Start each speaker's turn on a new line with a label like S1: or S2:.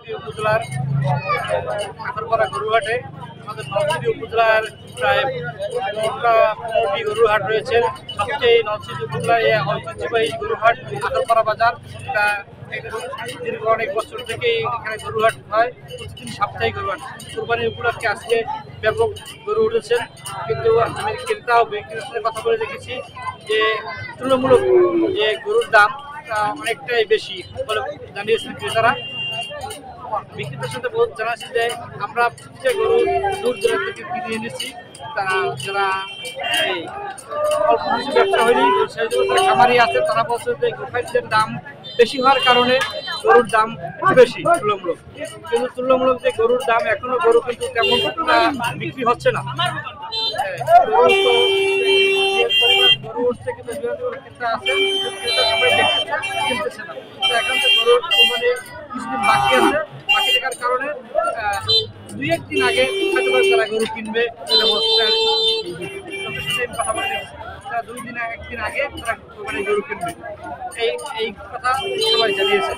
S1: নলছিটি উপজেলার কাঁকড়পাড়া গরুহাটে। আমাদের নলছিটি উপজেলার প্রায় 15টি গরুহাট রয়েছে। সবচেয়ে নলছিটি উপজেলার এই ঐতিহ্যবাহী গরুহাট কাঁকড়পাড়া বাজার, এটা দীর্ঘ অনেক বছর থেকেই এখানে গরুহাট হয়, প্রতিদিন সাপ্তাহিক গরুহাট। কোরবানির উপলক্ষে আজকে ব্যাপক গরু উঠেছেন, কিন্তু আমি ক্রেতা ও বিক্রেতার সাথে কথা বলে দেখেছি যে তুলনামূলক যে গরুর দাম অনেকটাই বেশি বলে জানিয়েছেন ক্রেতারা। বিক্রেতার সাথে জানাচ্ছি যে আমরা প্রতিটা গরু দূর দূরান্ত থেকে কিনে এনেছি, তারা যারা এই অল্প কিছু ব্যবসা হয়নি সেই জন্য তারা খামারি আছে, তারা বলছে যে গোখাদ্যের দাম বেশি হওয়ার কারণে গরুর দাম একটু বেশি তুলনামূলক। কিন্তু তুলনামূলক যে গরুর দাম এখনো গরু কিন্তু তেমন বিক্রি হচ্ছে না। গরু তো গরু উঠছে কিন্তু ক্রেতা আছে, ক্রেতা সবাই দেখতেছে কিনতেছে না। তো এখন তো গরুর মানে কিছুদিন বাকি আছে, বাকি থাকার কারণে 2-1 দিন আগে হয়তো তারা গরু কিনবে। কথা বলে 2 দিন 1 দিন আগে তারা গরু কিনবে, এই কথা সবাই জানিয়েছে।